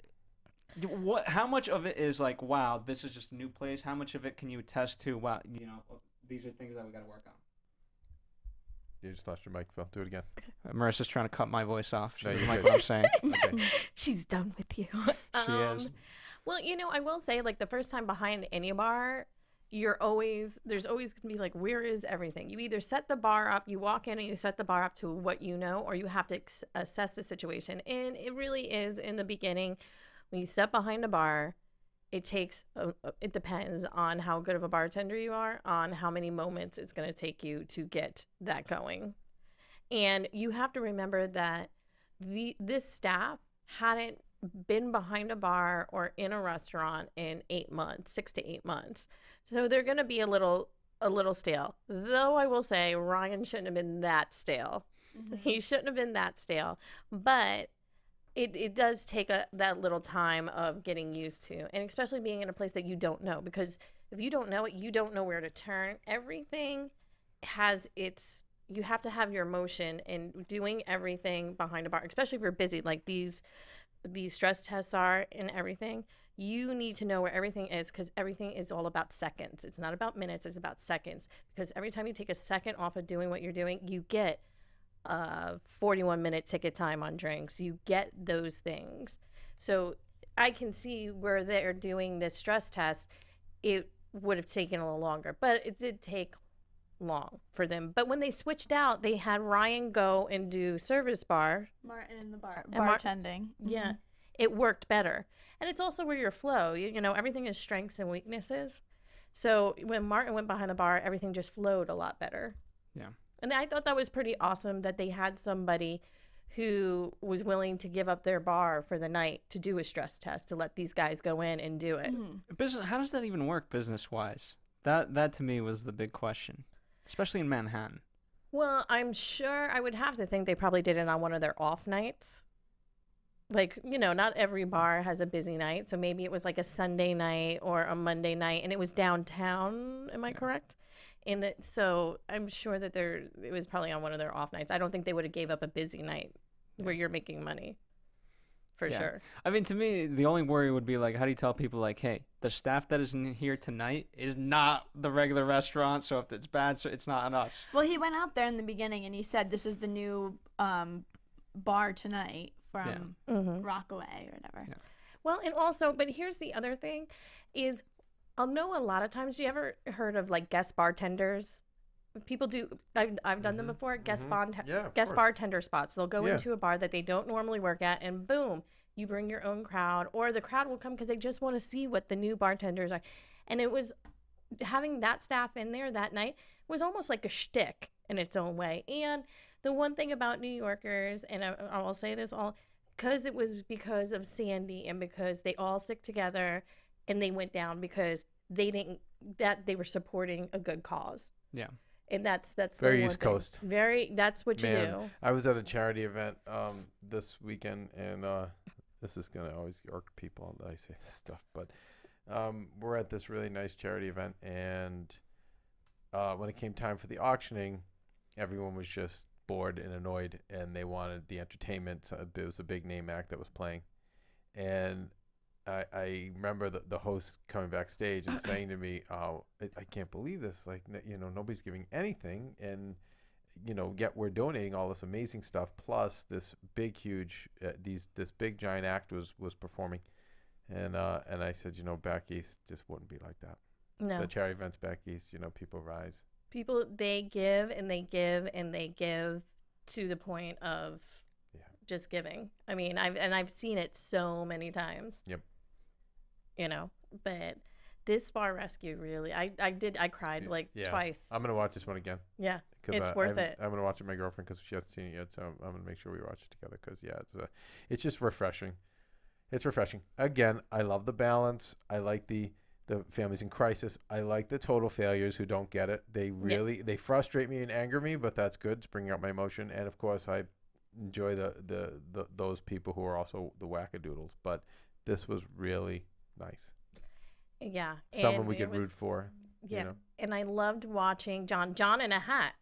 Speaker 5: How much of it is like, wow, this is just a new place? How much of it can you attest to? Wow, these are things that we got to work on.
Speaker 8: You just lost your mic, Phil. Do it again.
Speaker 5: Marissa's trying to cut my voice off. She
Speaker 8: No,
Speaker 5: doesn't
Speaker 8: you're
Speaker 5: like
Speaker 8: good.
Speaker 5: what I'm saying.
Speaker 8: Okay.
Speaker 6: She's done with you.
Speaker 5: She is.
Speaker 6: Well, I will say, like, the first time behind any bar, there's always going to be like, where is everything? You either set the bar up, you walk in and you set the bar up to what you know, or you have to assess the situation. And it really is in the beginning, when you step behind a bar, it depends on how good of a bartender you are, on how many moments it's going to take you to get that going. And you have to remember that this staff hadn't been behind a bar or in a restaurant in 8 months, 6 to 8 months. So they're going to be a little stale. Though I will say Ryan shouldn't have been that stale. He shouldn't have been that stale. But it does take that little time of getting used to, and especially being in a place that you don't know, because if you don't know it, you don't know where to turn. Everything has you have to have your emotion in doing everything behind a bar, especially if you're busy like these stress tests are and everything. You need to know where everything is, because everything is all about seconds. It's not about minutes, it's about seconds, because every time you take a second off of doing what you're doing, you get 41-minute ticket time on drinks. You get those things. So I can see where they're doing this stress test. It would have taken a little longer, but it did take long for them. But when they switched out, they had Ryan go and do service bar.
Speaker 7: Martin in the bar,
Speaker 6: And
Speaker 7: bartending.
Speaker 6: Yeah, it worked better. And it's also where your flow, everything is strengths and weaknesses. So when Martin went behind the bar, everything just flowed a lot better.
Speaker 5: Yeah.
Speaker 6: And I thought that was pretty awesome that they had somebody who was willing to give up their bar for the night to do a stress test, to let these guys go in and do it.
Speaker 5: Business. How does that even work business-wise? That to me was the big question, especially in Manhattan.
Speaker 6: Well, I'm sure I would have to think they probably did it on one of their off nights. Like, not every bar has a busy night. So maybe it was like a Sunday night or a Monday night, and it was downtown. Am I correct? So I'm sure that it was probably on one of their off nights. I don't think they would have gave up a busy night where you're making money. For sure.
Speaker 5: I mean, to me, the only worry would be like, how do you tell people like, hey, the staff that is in here tonight is not the regular restaurant, so if it's bad, so it's not on us.
Speaker 7: Well, he went out there in the beginning and he said this is the new bar tonight from Rockaway or whatever.
Speaker 5: Yeah.
Speaker 6: Well, and also, but here's the other thing is, I'll know a lot of times, you ever heard of like guest bartenders? People do, I've done them before, guest bartender spots. They'll go into a bar that they don't normally work at, and boom, you bring your own crowd, or the crowd will come because they just want to see what the new bartenders are. And it was, having that staff in there that night was almost like a shtick in its own way. And the one thing about New Yorkers, and I will say this all, because it was because of Sandy and because they all stick together and they went down because they were supporting a good cause.
Speaker 5: Yeah.
Speaker 6: And that's
Speaker 8: very East Coast.
Speaker 6: That's what you do.
Speaker 8: I was at a charity event this weekend, and this is gonna always irk people that I say this stuff, but we're at this really nice charity event, and when it came time for the auctioning, everyone was just bored and annoyed, and they wanted the entertainment. So it was a big name act that was playing, and I remember the host coming backstage and saying to me, "Oh, I can't believe this! Like, nobody's giving anything, and yet we're donating all this amazing stuff. Plus, this big, huge, this big giant act was performing." And I said, back east just wouldn't be like that.
Speaker 6: No.
Speaker 8: The charity events back east, people rise.
Speaker 6: People, they give and they give and they give to the point of just giving. I mean, I've seen it so many times.
Speaker 8: Yep.
Speaker 6: But this bar rescue really, I cried like twice.
Speaker 8: I'm gonna watch this one again.
Speaker 6: Yeah, it's worth it.
Speaker 8: I'm gonna watch it with my girlfriend because she hasn't seen it yet, so I'm gonna make sure we watch it together because it's just refreshing. It's refreshing. Again, I love the balance. I like the families in crisis. I like the total failures who don't get it. They really they frustrate me and anger me, but that's good. It's bringing out my emotion, and of course I enjoy the those people who are also the wackadoodles. But this was really nice.
Speaker 6: Yeah.
Speaker 8: Someone we could root for.
Speaker 6: Yeah. And I loved watching John in a hat.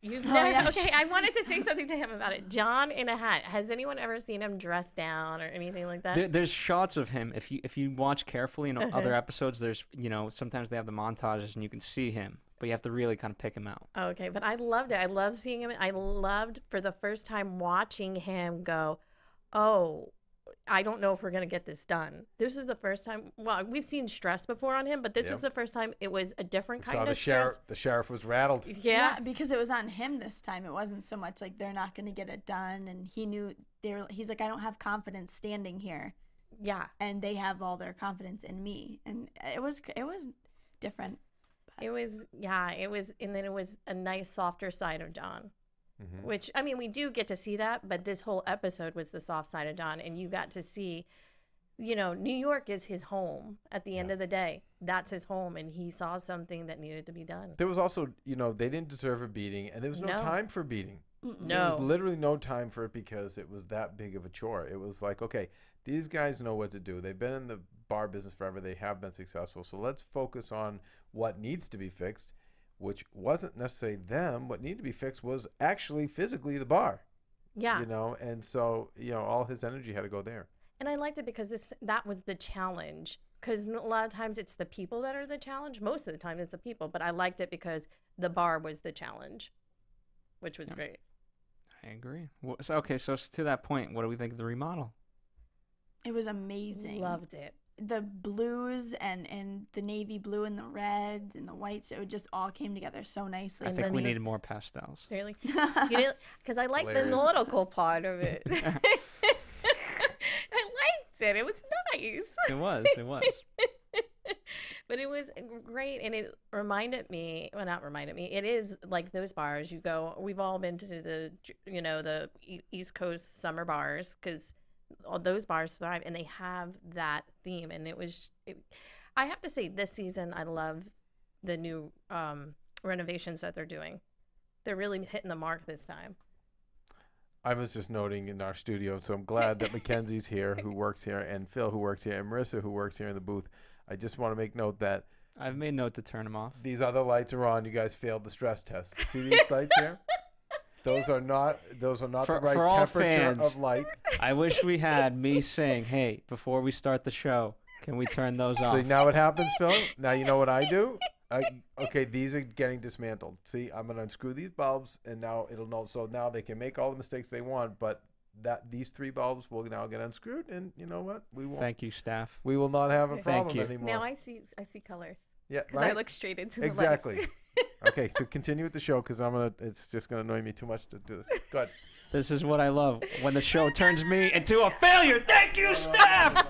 Speaker 6: Okay, I wanted to say something to him about it. John in a hat. Has anyone ever seen him dressed down or anything like that?
Speaker 5: There's shots of him. If you watch carefully in other episodes, there's sometimes they have the montages and you can see him, but you have to really kind of pick him out.
Speaker 6: Okay, but I loved it. I loved seeing him. I loved for the first time watching him go, oh, I don't know if we're going to get this done. This is the first time. Well, we've seen stress before on him, but this was the first time it was a different kind of stress.
Speaker 8: The sheriff was rattled.
Speaker 7: Yeah, because it was on him this time. It wasn't so much like they're not going to get it done. And he knew he's like, I don't have confidence standing here.
Speaker 6: Yeah. And
Speaker 7: they have all their confidence in me. And it was different.
Speaker 6: It was, and then it was a nice, softer side of John. Mm-hmm. Which, I mean, we do get to see that, but this whole episode was the soft side of John, and you got to see, New York is his home at the end of the day. That's his home, and he saw something that needed to be done.
Speaker 8: There was also, they didn't deserve a beating, and there was no time for beating.
Speaker 6: No.
Speaker 8: There was literally no time for it because it was that big of a chore. It was like, okay, these guys know what to do. They've been in the bar business forever. They have been successful, so let's focus on what needs to be fixed. Which wasn't necessarily them. What needed to be fixed was actually physically the bar.
Speaker 6: Yeah.
Speaker 8: And so, all his energy had to go there.
Speaker 6: And I liked it because that was the challenge. Because a lot of times it's the people that are the challenge. Most of the time it's the people. But I liked it because the bar was the challenge, which was great.
Speaker 5: I agree. So to that point, what do we think of the remodel?
Speaker 7: It was amazing.
Speaker 6: Loved it.
Speaker 7: The blues and the navy blue and the reds and the whites, it just all came together so nicely.
Speaker 5: I think we needed more pastels.
Speaker 6: Really? Because I like the nautical part of it. I liked it. It was nice.
Speaker 5: It was.
Speaker 6: But it was great, and it reminded me, well, not reminded me, it is like those bars you go, we've all been to the East Coast summer bars, because all those bars thrive and they have that theme. And I have to say, this season I love the new renovations that they're doing. They're really hitting the mark this time.
Speaker 8: I was just noting in our studio, so I'm glad that McKenzie's here, who works here, and Phil, who works here, and Marissa, who works here in the booth. I just want to make note that
Speaker 5: I've made note to turn them off.
Speaker 8: These other lights are on. You guys failed the stress test. See these lights here? Those are not the right
Speaker 5: for all
Speaker 8: temperature
Speaker 5: fans,
Speaker 8: of light.
Speaker 5: I wish we had me saying, "Hey, before we start the show, can we turn those off?"
Speaker 8: So now what happens, Phil? Now you know what I do? Okay, these are getting dismantled. See, I'm going to unscrew these bulbs, and now it'll know. So now they can make all the mistakes they want, but these 3 bulbs will now get unscrewed, and you know what? We won't.
Speaker 5: Thank you, staff.
Speaker 8: We will not have a problem
Speaker 5: you.
Speaker 8: anymore.
Speaker 6: Now I see colors.
Speaker 8: Yeah,
Speaker 6: Because
Speaker 8: right?
Speaker 6: I look straight into the
Speaker 8: Exactly.
Speaker 6: light.
Speaker 8: Okay, so continue with the show because it's just gonna annoy me too much to do this. Go ahead.
Speaker 5: This is what I love when the show turns me into a failure. Thank you, staff.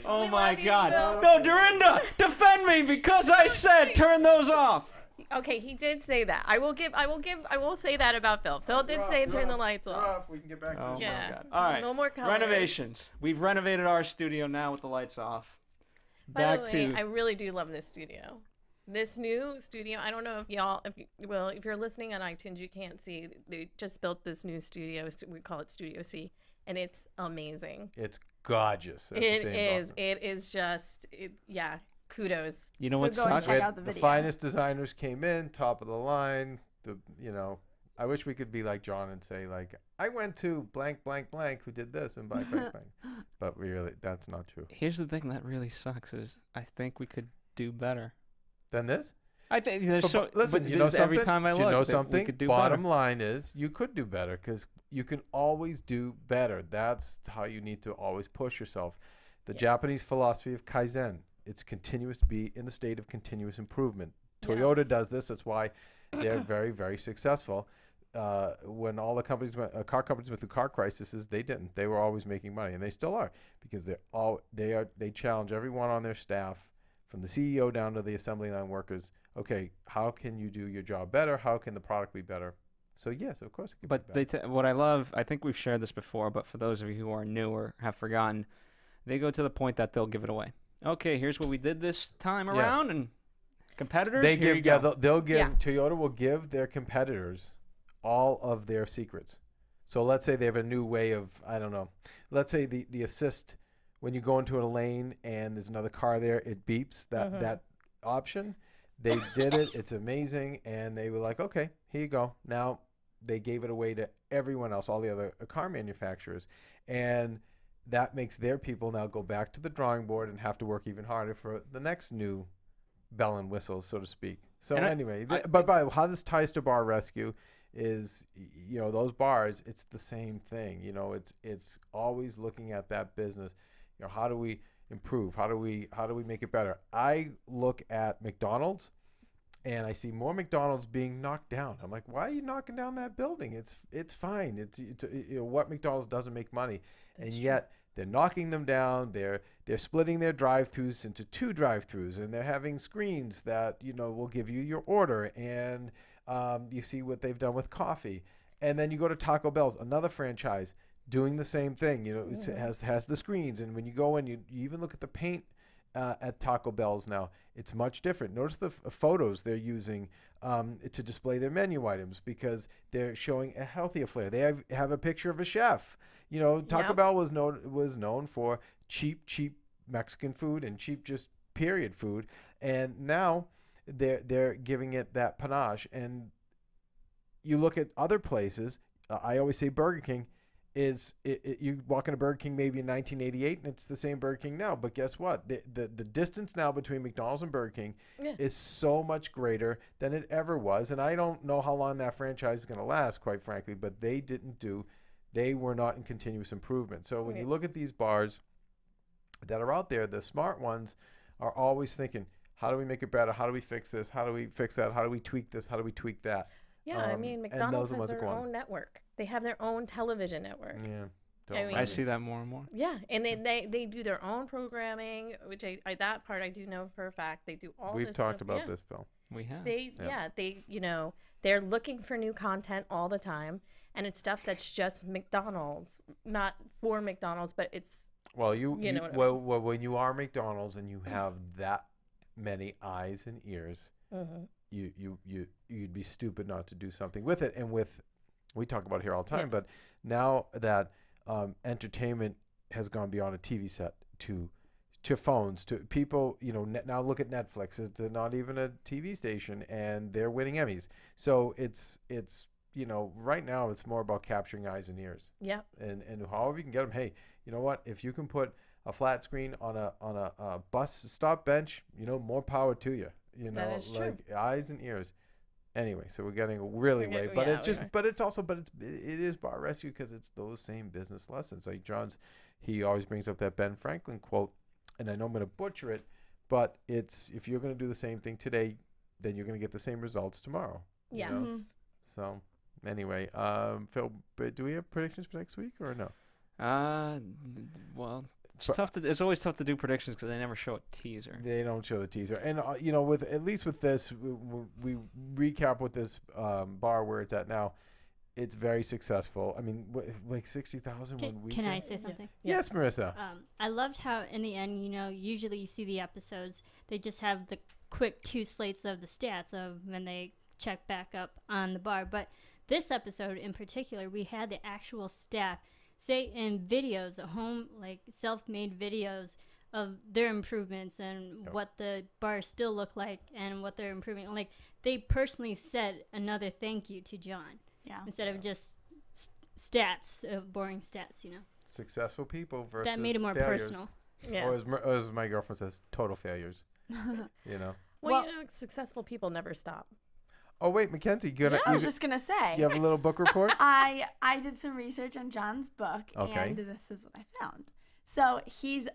Speaker 5: Oh my God! No, Dorinda, defend me because I said turn those off.
Speaker 6: Okay, he did say that. I will say that about Phil. Phil did say turn the lights off.
Speaker 8: We can get back to
Speaker 5: Oh
Speaker 8: the
Speaker 6: Yeah.
Speaker 8: show.
Speaker 5: my God! All right,
Speaker 6: No more colors.
Speaker 5: renovations. We've renovated our studio now with the lights off.
Speaker 6: By the way, I really do love this studio. This new studio, I don't know if if you're listening on iTunes, you can't see. They just built this new studio. We call it Studio C, and it's amazing.
Speaker 8: It's gorgeous.
Speaker 6: It is just, kudos.
Speaker 5: You know
Speaker 7: So
Speaker 5: what
Speaker 7: go and
Speaker 5: sucks?
Speaker 7: check out the
Speaker 8: The
Speaker 7: video.
Speaker 8: finest designers came in, top of the line. I wish we could be like John and say like, I went to blank blank blank who did this and blank blank blank. But that's not true.
Speaker 5: Here's the thing that really sucks is I think we could do better.
Speaker 8: Then this?
Speaker 5: I think there's
Speaker 8: But listen,
Speaker 5: but
Speaker 8: you know
Speaker 5: there's
Speaker 8: something?
Speaker 5: every time I
Speaker 8: Do
Speaker 5: look,
Speaker 8: you know
Speaker 5: that
Speaker 8: something?
Speaker 5: we could do
Speaker 8: Bottom
Speaker 5: better.
Speaker 8: line is you could do better because you can always do better. That's how you need to always push yourself. The Japanese philosophy of Kaizen, it's continuous to be in the state of continuous improvement. Toyota does this. That's why they're very, very successful. When all the car companies went through car crises, they didn't. They were always making money, and they still are because they challenge everyone on their staff, from the CEO down to the assembly line workers. Okay, how can you do your job better? How can the product be better? So yes, of course it can
Speaker 5: But
Speaker 8: be better.
Speaker 5: what I love, I think we've shared this before, but for those of you who are new or have forgotten, they go to the point that they'll give it away. Okay, here's what we did this time around, and competitors, here you go.
Speaker 8: They'll give Toyota will give their competitors all of their secrets. So let's say they have a new way of, I don't know, let's say the assist, when you go into a lane and there's another car there, it beeps, that option. They did it. It's amazing. And they were like, okay, here you go. Now they gave it away to everyone else, all the other car manufacturers. And that makes their people now go back to the drawing board and have to work even harder for the next new bell and whistle, so to speak. So
Speaker 5: And
Speaker 8: anyway, but by the way, how this ties to Bar Rescue is, those bars, it's the same thing. It's always looking at that business. How do we improve? How do we make it better? I look at McDonald's and I see more McDonald's being knocked down. I'm like, why are you knocking down that building? It's fine. It's what McDonald's doesn't make money. And yet they're knocking them down. They're splitting their drive-thrus into 2 drive-thrus, and they're having screens that will give you your order. And you see what they've done with coffee. And then you go to Taco Bell's, another franchise, doing the same thing. It has the screens, and when you go in, you even look at the paint at Taco Bell's now. It's much different. Notice the photos they're using to display their menu items because they're showing a healthier flair. They have a picture of a chef. Taco Bell was known for cheap Mexican food and cheap just period food, and now they're giving it that panache. And you look at other places. I always say Burger King. You walk into Burger King maybe in 1988 and it's the same Burger King now, but guess what? The distance now between McDonald's and Burger King is so much greater than it ever was. And I don't know how long that franchise is going to last, quite frankly, but they were not in continuous improvement. So when you look at these bars that are out there, the smart ones are always thinking, how do we make it better? How do we fix this? How do we fix that? How do we tweak this? How do we tweak that?
Speaker 6: Yeah, McDonald's has their own network. They have their own television network.
Speaker 8: Yeah,
Speaker 5: I see that more and more.
Speaker 6: Yeah, and they do their own programming, which that part I do know for a fact. They do all.
Speaker 8: We've talked about this, Phil.
Speaker 5: We have.
Speaker 6: They're looking for new content all the time, and it's stuff that's just McDonald's, not for McDonald's, but it's.
Speaker 8: Well, when you are McDonald's and you have that many eyes and ears, you'd be stupid not to do something with it. And we talk about it here all the time, but now that entertainment has gone beyond a TV set to to phones, to people, you know, now look at Netflix. It's not even a TV station, and they're winning Emmys. So it's you know, right now it's more about capturing eyes and ears.
Speaker 6: Yep.
Speaker 8: And however you can get them. Hey, you know what? If you can put a flat screen on a bus stop bench, you know, more power to you. You know,
Speaker 6: That is true.
Speaker 8: like eyes and ears. Anyway, so we're getting really late, but
Speaker 6: yeah,
Speaker 8: it's just, but it is Bar Rescue because it's those same business lessons. Like he always brings up that Ben Franklin quote, and I know I'm going to butcher it, but it's, if you're going to do the same thing today, then you're going to get the same results tomorrow. you
Speaker 6: Yes.
Speaker 8: know? So anyway, Phil, do we have predictions for next week or no?
Speaker 5: Well, it's always tough to do predictions because they never show a teaser.
Speaker 8: They don't show the teaser, and you know, with at least with this, we recap with this bar where it's at now. It's very successful. I mean, like 60,000 one week.
Speaker 9: Can I say something?
Speaker 8: Yes, Marissa.
Speaker 9: I loved how in the end, you know, usually you see the episodes, they just have the quick 2 slates of the stats of when they check back up on the bar. But this episode in particular, we had the actual staff say in videos at home, like self-made videos of their improvements and what the bars still look like and what they're improving. Like they personally said another thank you to Jon.
Speaker 7: Yeah.
Speaker 9: Instead of just stats, boring stats, you know.
Speaker 8: Successful people versus
Speaker 9: that made it more
Speaker 8: failures.
Speaker 9: personal.
Speaker 6: Yeah.
Speaker 8: Or as my girlfriend says, total failures. You know.
Speaker 6: Well, you know, successful people never stop.
Speaker 8: Oh wait, Mackenzie,
Speaker 7: I was just gonna say.
Speaker 8: You have a little book report.
Speaker 7: I did some research on Jon's book,
Speaker 8: Okay.
Speaker 7: and this is what I found. So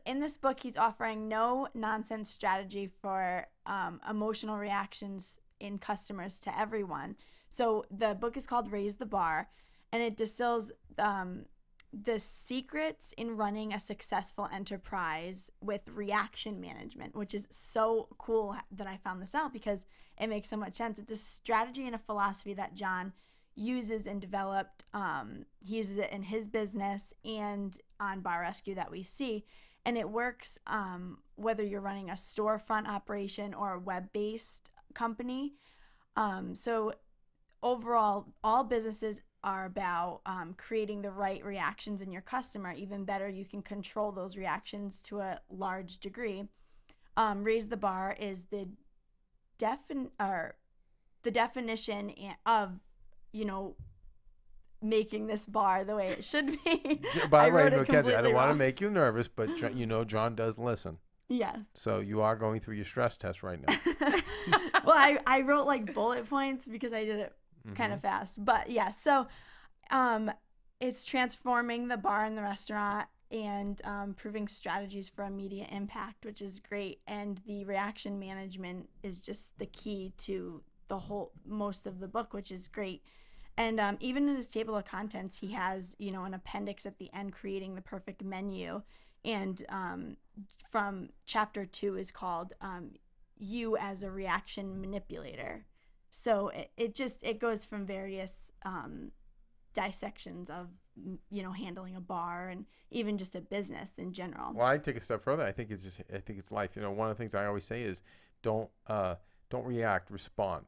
Speaker 7: in this book, he's offering no nonsense strategy for emotional reactions in customers to everyone. So the book is called Raise the Bar, and it distills the secrets in running a successful enterprise with reaction management, which is so cool that I found this out because it makes so much sense. It's a strategy and a philosophy that Jon uses and developed. He uses it in his business and on Bar Rescue that we see. And it works whether you're running a storefront operation or a web-based company. So overall, all businesses are about creating the right reactions in your customer. Even better, you can control those reactions to a large degree. Raise the Bar is the definition of, you know, making this bar the way it should be.
Speaker 8: By the way, Mackenzie, I don't want to make you nervous, but you know Jon does listen.
Speaker 7: Yes. So
Speaker 8: you are going through your stress test right now.
Speaker 7: Well, I wrote like bullet points because I did it kind of fast. But yeah, so it's transforming the bar and the restaurant and proving strategies for immediate impact, which is great. And the reaction management is just the key to the most of the book, which is great. And even in his table of contents, he has, you know, an appendix at the end creating the perfect menu. And from chapter 2 is called You as a Reaction Manipulator. So it goes from various dissections of, you know, handling a bar and even just a business in general.
Speaker 8: Well, I take a step further. I think it's life. You know, one of the things I always say is don't react, respond.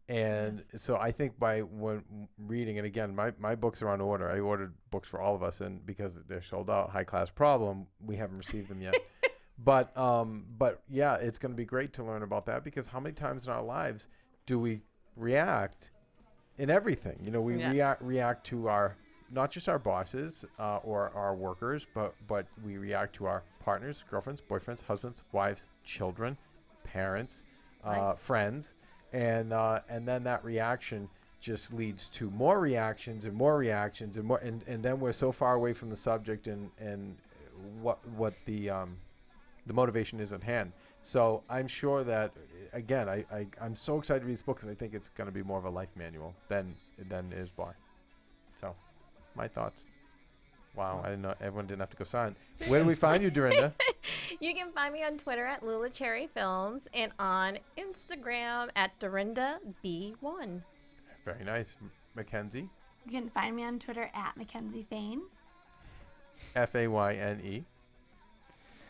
Speaker 8: And so I think when reading, and again, my books are on order. I ordered books for all of us, and because they're sold out, High Class Problem, we haven't received them yet. But yeah, it's going to be great to learn about that, because how many times in our lives do we react in everything? You know, we react to our, not just our bosses or our workers, but we react to our partners, girlfriends, boyfriends, husbands, wives, children, parents, friends, and then that reaction just leads to more reactions and more reactions and more, and then we're so far away from the subject and what the motivation is at hand. So I'm sure that, again, I'm so excited to read this book because I think it's going to be more of a life manual than is bar. So my thoughts. Wow, I didn't know everyone didn't have to go silent. Where do we find you, Dorinda?
Speaker 6: You can find me on Twitter at Lula Cherry Films and on Instagram at Dorinda B1.
Speaker 8: Very nice. Mackenzie?
Speaker 7: You can find me on Twitter at McKenzie Fayne.
Speaker 8: Fayne.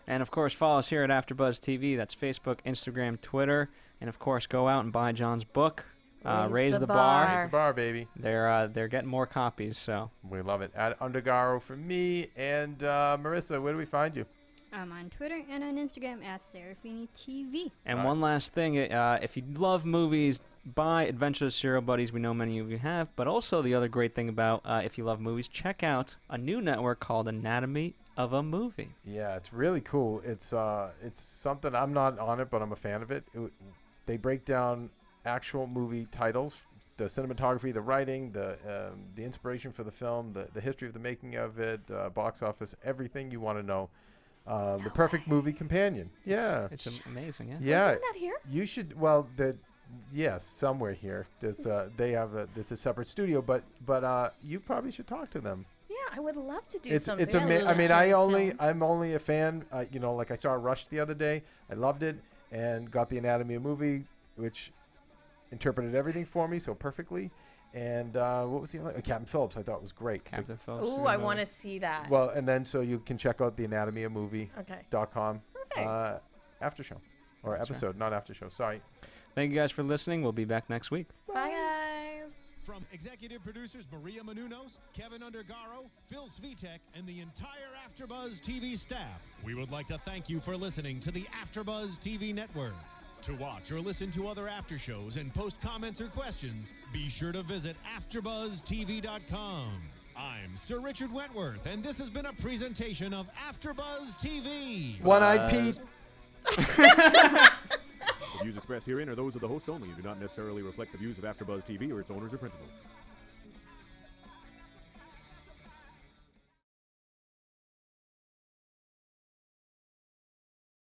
Speaker 5: And of course, follow us here at AfterBuzz TV. That's Facebook, Instagram, Twitter, and of course, go out and buy Jon's book, Raise the Bar.
Speaker 8: Raise the Bar, baby.
Speaker 5: They're getting more copies, so
Speaker 8: we love it. At Undergaro for me, and Marissa, where do we find you?
Speaker 9: I'm on Twitter and on Instagram at SeraphiniTV.
Speaker 5: And one last thing, if you love movies, buy Adventures Serial Buddies. We know many of you have. But also the other great thing about if you love movies, check out a new network called Anatomy of a Movie.
Speaker 8: Yeah, it's really cool. It's something, I'm not on it, but I'm a fan of it. They break down actual movie titles, the cinematography, the writing, the inspiration for the film, the history of the making of it, box office, everything you want to know. The perfect movie companion. Yeah,
Speaker 5: it's amazing. Yeah.
Speaker 8: Yeah.
Speaker 6: Doing that here?
Speaker 8: You should. Well, yes, somewhere here. There's they have it's a separate studio, but you probably should talk to them.
Speaker 6: Yeah, I would love to do something.
Speaker 8: It's amazing. I mean, I'm only a fan. You know, like I saw Rush the other day. I loved it and got the Anatomy of a Movie, which interpreted everything for me so perfectly. And what was the other? Captain Phillips, I thought was great.
Speaker 5: Captain Phillips.
Speaker 6: Ooh, I want to see that.
Speaker 8: Well, and then so you can check out the anatomyofmovie.com after show. Or
Speaker 5: That's
Speaker 8: episode, not after show. Sorry.
Speaker 5: Thank you guys for listening. We'll be back next week.
Speaker 6: Bye, guys.
Speaker 3: From executive producers Maria Menounos, Keven Undergaro, Phil Svitek, and the entire AfterBuzz TV staff, we would like to thank you for listening to the AfterBuzz TV network. To watch or listen to other after shows and post comments or questions, be sure to visit AfterBuzzTV.com. I'm Sir Richard Wentworth, and this has been a presentation of AfterBuzz TV.
Speaker 8: One-eyed Pete.
Speaker 11: The views expressed herein are those of the hosts only and do not necessarily reflect the views of AfterBuzz TV or its owners or principals.